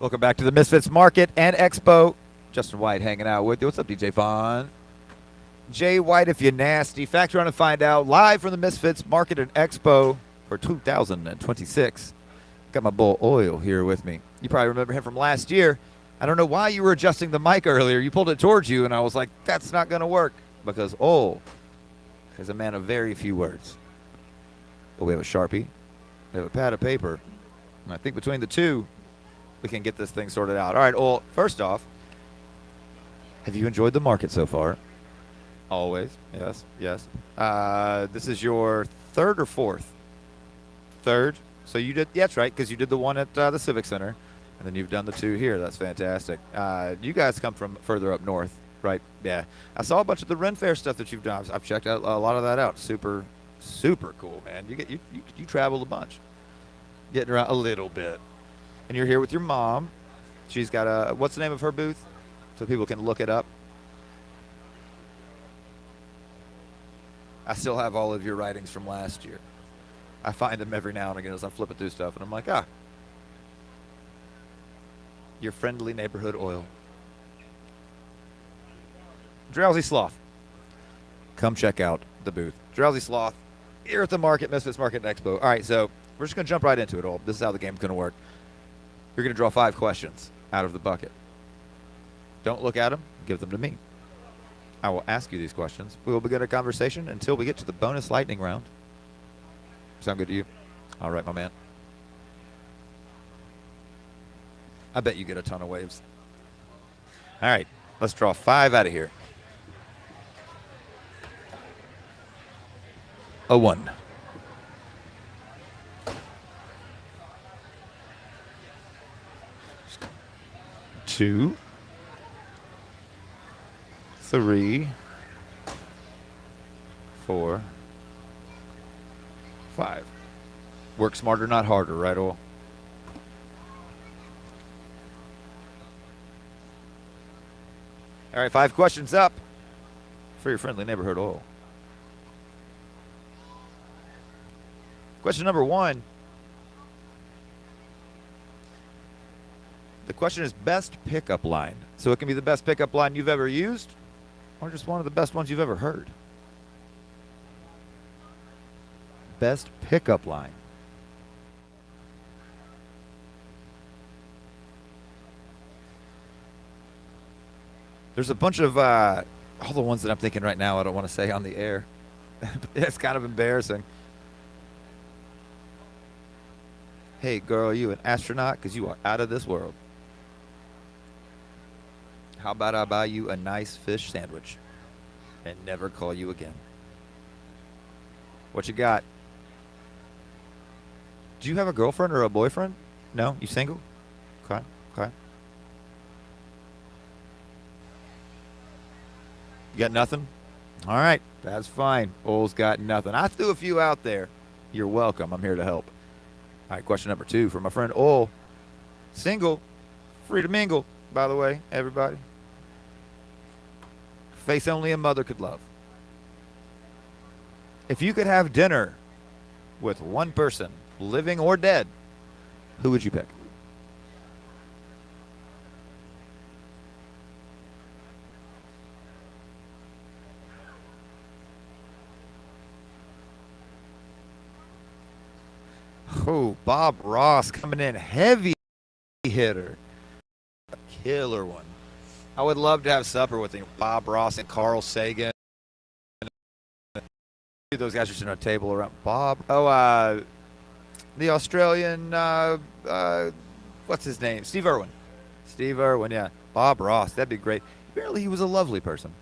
Speaker 1: Welcome back to the Misfits Market and Expo. Justin White hanging out with you. What's up, DJ Fawn? Jay White, if you're nasty. Factor on to find out. Live from the Misfits Market and Expo for 2026. Got my bull Oil here with me. You probably remember him from last year. I don't know why you were adjusting the mic earlier. You pulled it towards you, and I was like, that's not going to work. Because Oil is a man of very few words. But we have a Sharpie. We have a pad of paper. And I think between the two, we can get this thing sorted out. All right, Oil, first off, have you enjoyed the market so far? Always. Yes, yes. This is your third or fourth? Third. So you did, yeah, that's right, because you did the one at the Civic Center, and then you've done the two here. That's fantastic. You guys come from further up north, right? Yeah. I saw a bunch of the Ren Fair stuff that you've done. I've checked out a lot of that out. Super, super cool, man. You travel a bunch, getting around a little bit, and you're here with your mom. She's got a, what's the name of her booth, so people can look it up. I still have all of your writings from last year. I find them every now and again as I'm flipping through stuff, and I'm like, your friendly neighborhood Oil. Drowsy Sloth. Come check out the booth. Drowsy Sloth here at the market, Misfits Market and Expo. All right, so we're just going to jump right into it, Oil. This is how the game's going to work. You're going to draw 5 questions out of the bucket. Don't look at them. Give them to me. I will ask you these questions. We will begin a conversation until we get to the bonus lightning round. Sound good to you? All right, my man. I bet you get a ton of waves. All right, let's draw 5 out of here. A 1. 2. 3, 4, 5. Work smarter, not harder, right, Oil? All right, 5 questions up for your friendly neighborhood Oil. Question number 1. The question is best pickup line. So it can be the best pickup line you've ever used, or just one of the best ones you've ever heard. Best pickup line. There's a bunch of, all the ones that I'm thinking right now I don't want to say on the air. It's kind of embarrassing. Hey, girl, are you an astronaut? Because you are out of this world. How about I buy you a nice fish sandwich and never call you again? What you got? Do you have a girlfriend or a boyfriend? No? You single? Okay. Okay. You got nothing? All right. That's fine. Oil's got nothing. I threw a few out there. You're welcome. I'm here to help. All right. Question number 2 from my friend Oil. Single. Free to mingle, by the way, everybody. Face only a mother could love. If you could have dinner with one person, living or dead, who would you pick? Oh, Bob Ross coming in heavy hitter. A killer one. I would love to have supper with him. Bob Ross and Carl Sagan. Those guys are sitting on a table around. Bob. Oh, the Australian, what's his name? Steve Irwin. Steve Irwin, yeah. Bob Ross. That'd be great. Apparently he was a lovely person.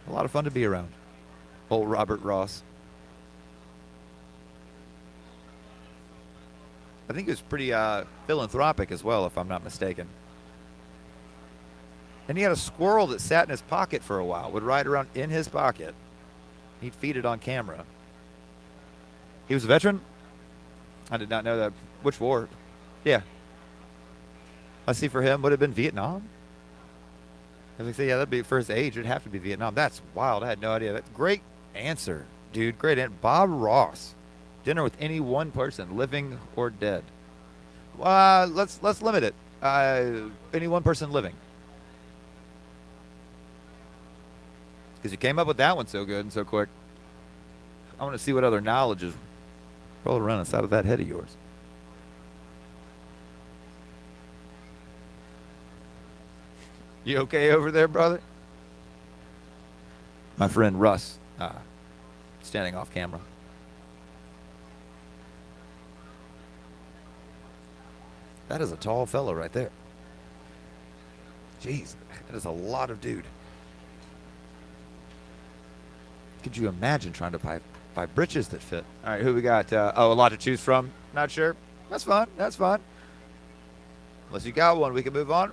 Speaker 1: A lot of fun to be around. Old Robert Ross. I think he was pretty philanthropic as well, if I'm not mistaken. And he had a squirrel that sat in his pocket for a while, would ride around in his pocket. He'd feed it on camera. He was a veteran? I did not know that. Which war? Yeah. I see for him, would it have been Vietnam? I was like, yeah, that'd be for his age. It'd have to be Vietnam. That's wild. I had no idea. That's great answer, dude. Great answer. Bob Ross. Dinner with any one person, living or dead. Let's limit it. Any one person living. Because you came up with that one so good and so quick. I want to see what other knowledge is rolling around inside of that head of yours. You okay over there, brother? My friend Russ, standing off camera. That is a tall fellow right there. Jeez, that is a lot of dude. Could you imagine trying to buy britches that fit? All right, who we got? A lot to choose from. Not sure. That's fine. That's fine. Unless you got one, we can move on.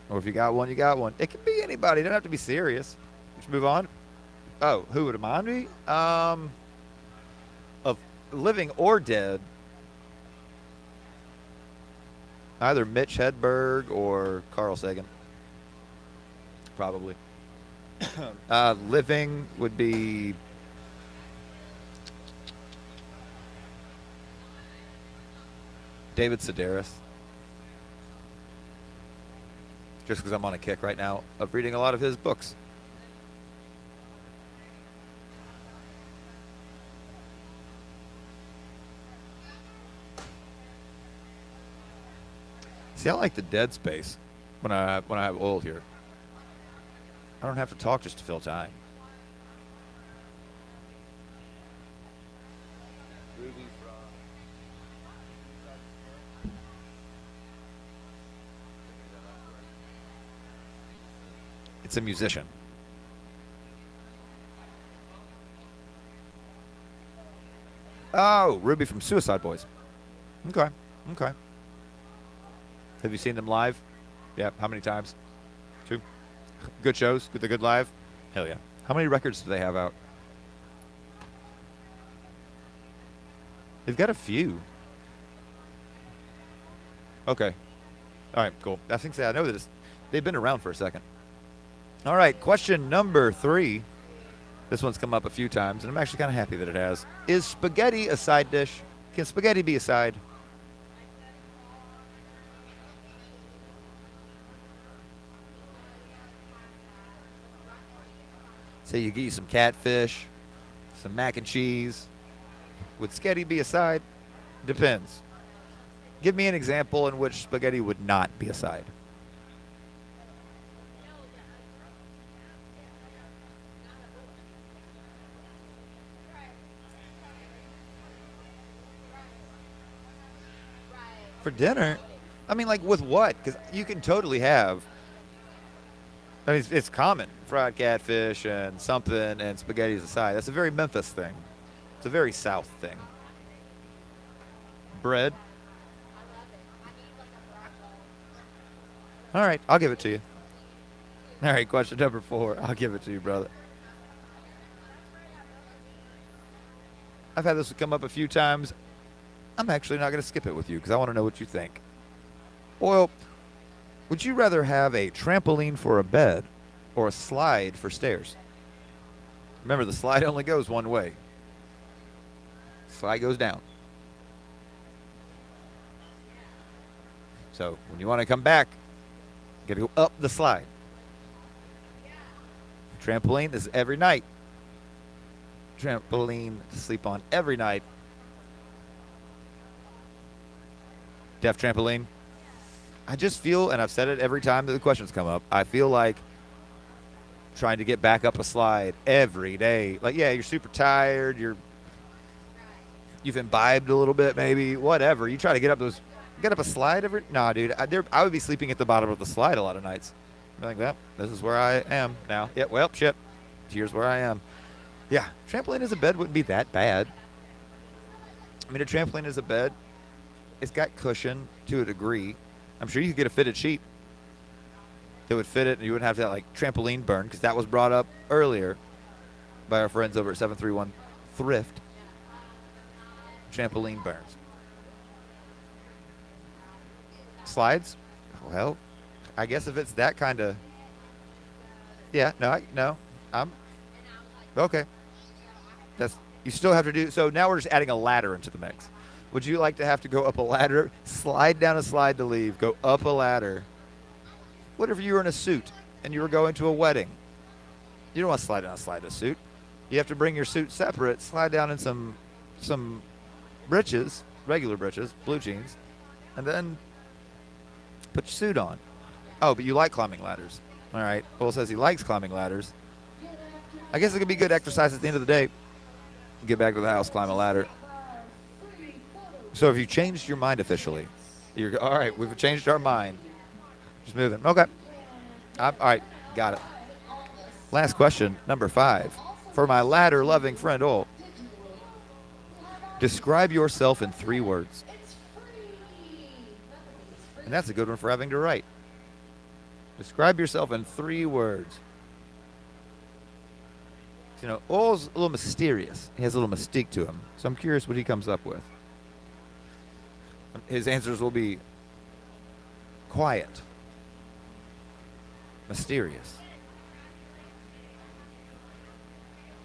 Speaker 1: Or if you got one, you got one. It can be anybody. It don't have to be serious. Let's move on. Oh, who would it mind me? Of living or dead. Either Mitch Hedberg or Carl Sagan. Probably. Living would be David Sedaris. Just because I'm on a kick right now of reading a lot of his books. See, I like the dead space when I have oil here. I don't have to talk just to fill time. It's a musician. Oh, Ruby from Suicide Boys. Okay, okay. Have you seen them live? Yeah, how many times? 2? Good shows? They're good live? Hell yeah. How many records do they have out? They've got a few. Okay. All right, cool. I think I know that they've been around for a second. All right, question number 3. This one's come up a few times, and I'm actually kind of happy that it has. Is spaghetti a side dish? Can spaghetti be a side? Say you get you some catfish, some mac and cheese. Would spaghetti be a side? Depends. Give me an example in which spaghetti would not be a side. For dinner? I mean, like with what? Because you can totally have. I mean, it's common. Fried catfish and something and spaghetti is a side. That's a very Memphis thing. It's a very South thing. Bread. All right, I'll give it to you. All right, question number 4. I'll give it to you, brother. I've had this come up a few times. I'm actually not going to skip it with you because I want to know what you think. Well, would you rather have a trampoline for a bed or a slide for stairs? Remember, the slide only goes one way. Slide goes down. So when you want to come back, you got to go up the slide. Trampoline is every night. Trampoline to sleep on every night. Deaf trampoline. I just feel, and I've said it every time that the questions come up, I feel like trying to get back up a slide every day. Like, yeah, you're super tired, you've imbibed a little bit, maybe, whatever. You try to get up a slide every, nah, dude, I would be sleeping at the bottom of the slide a lot of nights. I'm like, well, this is where I am now. Yeah, well, shit, here's where I am. Yeah, trampoline as a bed wouldn't be that bad. I mean, a trampoline as a bed, it's got cushion to a degree. I'm sure you could get a fitted sheet that would fit it, and you wouldn't have that like trampoline burn, because that was brought up earlier by our friends over at 731 Thrift. Trampoline burns. Slides? Well, I guess if it's that kind of, yeah, no, I'm okay. You still have to do. So now we're just adding a ladder into the mix. Would you like to have to go up a ladder, slide down a slide to leave, go up a ladder? What if you were in a suit and you were going to a wedding? You don't want to slide down a slide in a suit. You have to bring your suit separate, slide down in some breeches, regular breeches, blue jeans, and then put your suit on. Oh, but you like climbing ladders. All right. Will says he likes climbing ladders. I guess it could be good exercise at the end of the day. Get back to the house, climb a ladder. So if you changed your mind officially, you're all right. We've changed our mind. Just moving. Okay. All right. Got it. Last question, number 5. For my ladder-loving friend, describe yourself in 3 words. And that's a good one for having to write. Describe yourself in 3 words. You know, Ol's a little mysterious. He has a little mystique to him. So I'm curious what he comes up with. His answers will be quiet, mysterious,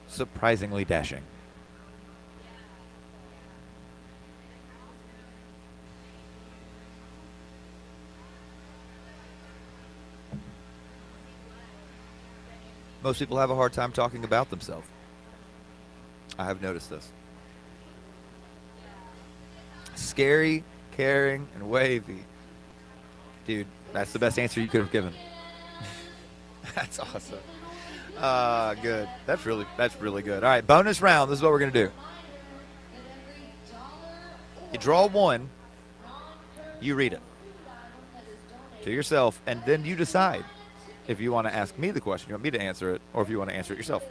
Speaker 1: surprisingly dashing. Most people have a hard time talking about themselves. I have noticed this. Scary, caring, and wavy. Dude, that's the best answer you could have given. That's awesome. Good. That's really good. All right, bonus round. This is what we're going to do. You draw 1. You read it to yourself, and then you decide if you want to ask me the question, you want me to answer it, or if you want to answer it yourself.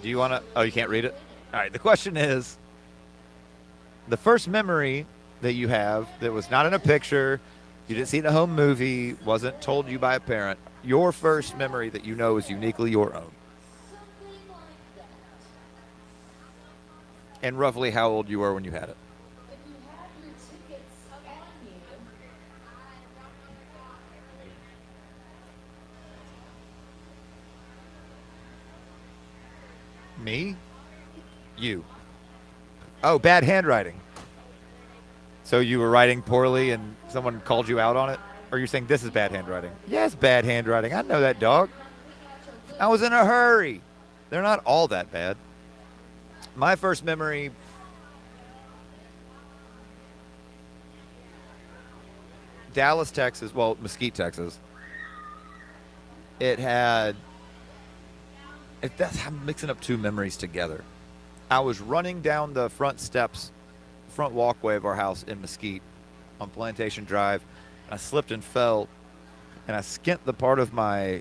Speaker 1: Do you want to? Oh, you can't read it? All right. The question is, the first memory that you have that was not in a picture, you didn't see it in a home movie, wasn't told you by a parent, your first memory that you know is uniquely your own. And roughly how old you were when you had it. Me? You. Oh, bad handwriting. So you were writing poorly and someone called you out on it? Or you're saying this is bad handwriting? Yes, bad handwriting. I know that, dog. I was in a hurry. They're not all that bad. My first memory, Dallas, Texas, well, Mesquite, Texas. I'm mixing up 2 memories together. I was running down the front walkway of our house in Mesquite on Plantation Drive. And I slipped and fell, and I skint the part of my,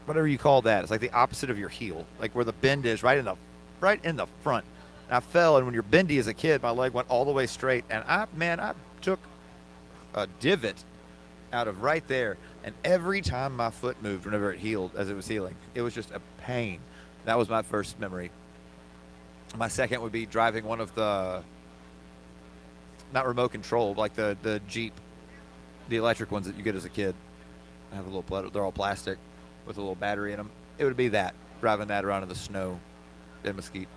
Speaker 1: whatever you call that. It's like the opposite of your heel, like where the bend is, right in the front. And I fell, and when you're bendy as a kid, my leg went all the way straight, and I took a divot out of right there. And every time my foot moved, whenever it healed, as it was healing, it was just a pain. That was my first memory. My second would be driving one of the, not remote control, like the Jeep, the electric ones that you get as a kid. I have a little, they're all plastic with a little battery in them. It would be that, driving that around in the snow in Mesquite.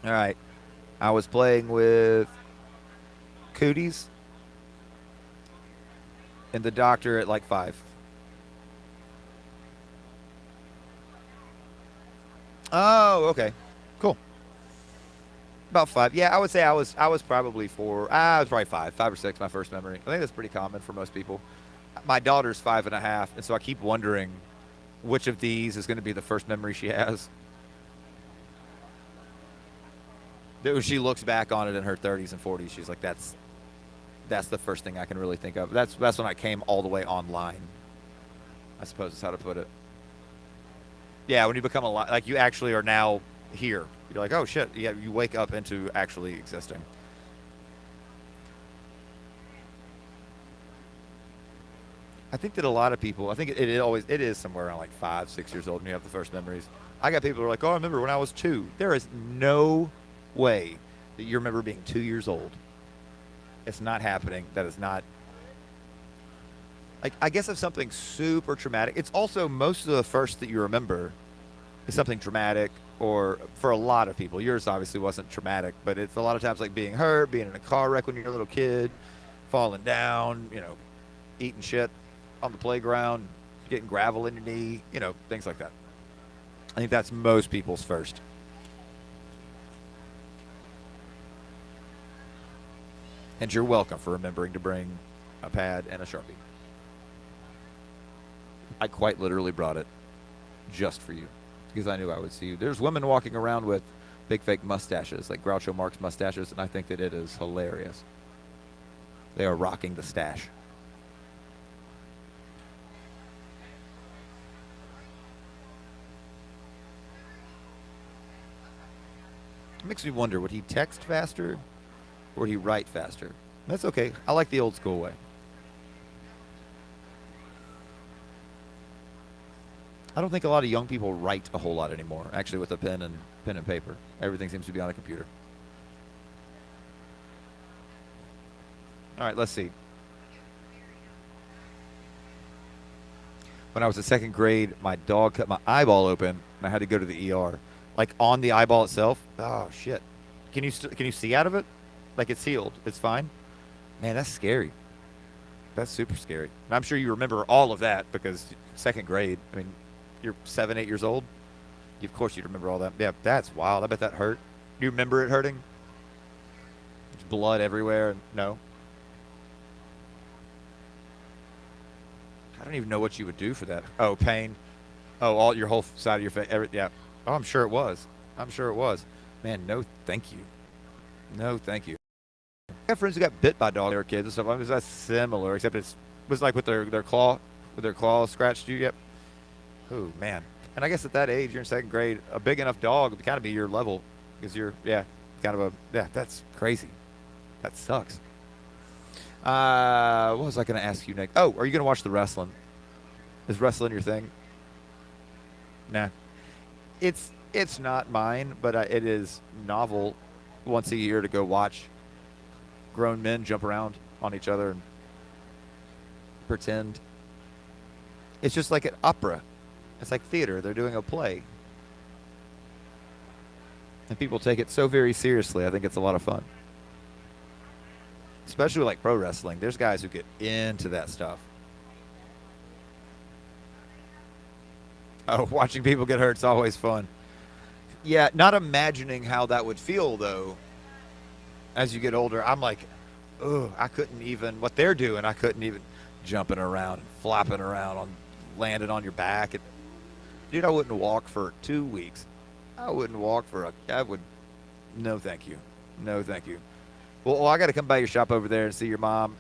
Speaker 1: All right. I was playing with cooties and the doctor at like 5. Oh, okay. Cool. About 5. Yeah, I would say I was probably 4. I was probably 5 or 6, my first memory. I think that's pretty common for most people. My daughter's 5.5, and so I keep wondering which of these is going to be the first memory she has. That when she looks back on it in her 30s and 40s, she's like, that's the first thing I can really think of. That's when I came all the way online, I suppose is how to put it. Yeah, when you become like you actually are now here. You're like, oh shit, yeah, you wake up into actually existing. I think that a lot of people, I think it is somewhere around like 5, 6 years old when you have the first memories. I got people who are like, oh, I remember when I was 2. There is no way that you remember being 2 years old. It's not happening. That is not. Like, I guess if something super traumatic, it's also most of the first that you remember is something traumatic, or for a lot of people, yours obviously wasn't traumatic, but it's a lot of times like being hurt, being in a car wreck when you're a little kid, falling down, eating shit on the playground, getting gravel in your knee, things like that. I think that's most people's first. And you're welcome for remembering to bring a pad and a Sharpie. I quite literally brought it just for you because I knew I would see you. There's women walking around with big fake mustaches, like Groucho Marx mustaches, and I think that it is hilarious. They are rocking the stash. It makes me wonder, would he text faster or would he write faster? That's okay. I like the old school way. I don't think a lot of young people write a whole lot anymore, actually, with a pen and paper. Everything seems to be on a computer. All right, let's see. When I was in second grade, my dog cut my eyeball open, and I had to go to the ER. Like on the eyeball itself. Oh shit! Can you see out of it? Like it's healed. It's fine. Man, that's scary. That's super scary. And I'm sure you remember all of that because second grade. I mean, you're 7, 8 years old. Of course you'd remember all that. Yeah, that's wild. I bet that hurt. Do you remember it hurting? There's blood everywhere. No. I don't even know what you would do for that. Oh, pain. Oh, all your whole side of your face. Yeah. Oh, I'm sure it was. I'm sure it was. Man, no, thank you. No, thank you. I have friends who got bit by dogs when they were kids and stuff. I mean, that's similar, except it was like with their claw scratched you. Yep. Oh man. And I guess at that age, you're in second grade. A big enough dog would kind of be your level because you're kind of That's crazy. That sucks. What was I going to ask you next? Oh, are you going to watch the wrestling? Is wrestling your thing? Nah. It's not mine, but it is novel once a year to go watch grown men jump around on each other and pretend. It's just like an opera. It's like theater. They're doing a play. And people take it so very seriously. I think it's a lot of fun. Especially like pro wrestling. There's guys who get into that stuff. Oh, watching people get hurt is always fun. Yeah, not imagining how that would feel, though, as you get older. I'm like, oh, I couldn't even, what they're doing, I couldn't even, jumping around, flopping around, landing on your back. Dude, I wouldn't walk for 2 weeks. I wouldn't walk no thank you. No thank you. Well, I got to come by your shop over there and see your mom.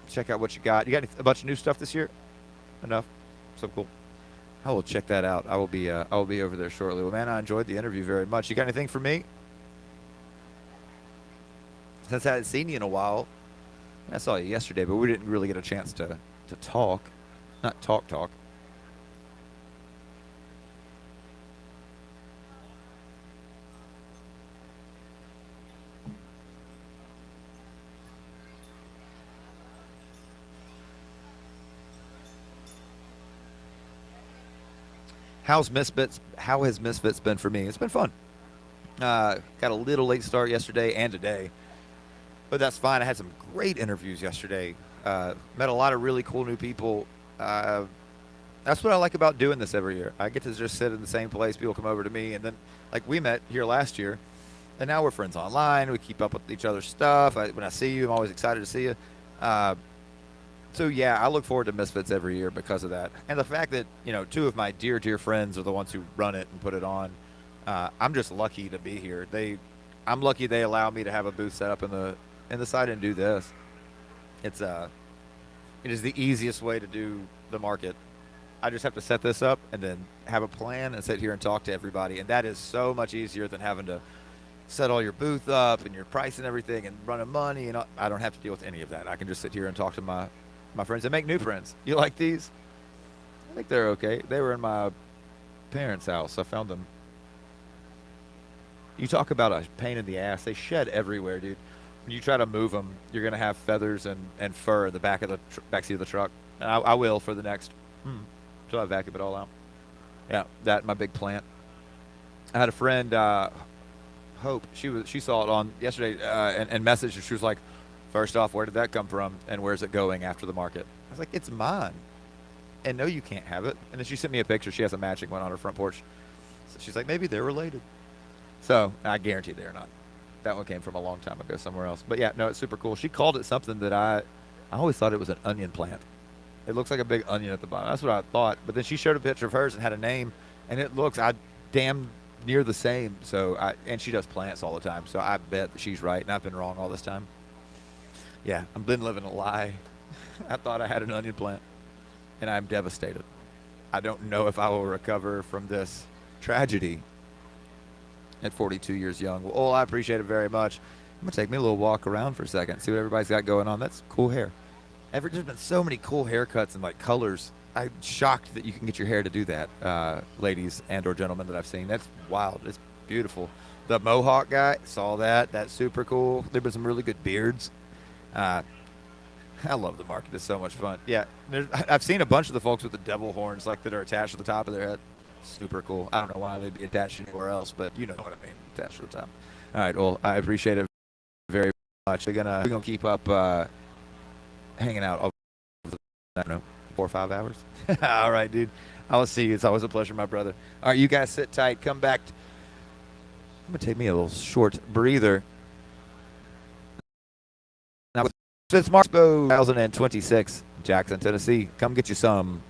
Speaker 1: Check out what you got. You got a bunch of new stuff this year? Enough? So cool. I will check that out. I will be over there shortly. Well, man, I enjoyed the interview very much. You got anything for me? Since I hadn't seen you in a while. I saw you yesterday, but we didn't really get a chance to talk. Not talk. How has Misfits been for me? It's been fun. Got a little late start yesterday and today, but that's fine. I had some great interviews yesterday. Met a lot of really cool new people. That's what I like about doing this every year. I get to just sit in the same place. People come over to me, and then like we met here last year, and now we're friends online. We keep up with each other's stuff. When I see you, I'm always excited to see you. So yeah, I look forward to Misfits every year because of that, and the fact that 2 of my dear friends are the ones who run it and put it on. I'm just lucky to be here. I'm lucky they allow me to have a booth set up in the side and do this. It is the easiest way to do the market. I just have to set this up and then have a plan and sit here and talk to everybody, and that is so much easier than having to set all your booth up and your price and everything and running money, and I don't have to deal with any of that. I can just sit here and talk to my my friends. They make new friends. You like these? I think they're okay. They were in my parents' house. I found them. You talk about a pain in the ass. They shed everywhere, dude. When you try to move them, you're gonna have feathers and fur in the back of the back seat of the truck. And I will for the next until I vacuum it all out. Yeah, that my big plant. I had a friend, Hope. She saw it on yesterday and messaged her. She was like, "First off, where did that come from, and where's it going after the market?" I was like, "It's mine." And no, you can't have it. And then she sent me a picture. She has a matching one on her front porch. So she's like, maybe they're related. So I guarantee they're not. That one came from a long time ago somewhere else. But yeah, no, it's super cool. She called it something that I always thought it was an onion plant. It looks like a big onion at the bottom. That's what I thought. But then she showed a picture of hers and had a name, and it looks damn near the same. And she does plants all the time. So I bet that she's right, and I've been wrong all this time. Yeah, I've been living a lie. I thought I had an onion plant, and I'm devastated. I don't know if I will recover from this tragedy at 42 years young. Well, I appreciate it very much. I'm going to take me a little walk around for a second, see what everybody's got going on. That's cool hair. There's been so many cool haircuts and like colors. I'm shocked that you can get your hair to do that, ladies and or gentlemen that I've seen. That's wild. It's beautiful. The Mohawk guy, saw that. That's super cool. There've been some really good beards. I love the market. It's so much fun. Yeah, I've seen a bunch of the folks with the devil horns like that are attached to the top of their head. Super cool. I don't know why they'd be attached anywhere else, but you know what I mean. Attached to the top. All right. Well, I appreciate it very much. We're gonna keep up hanging out over the, I don't know, 4 or 5 hours. All right, dude. I'll see you. It's always a pleasure, my brother. All right, you guys sit tight. Come back. I'm gonna take me a little short breather. Now, it's March 2026, Jackson, Tennessee. Come get you some.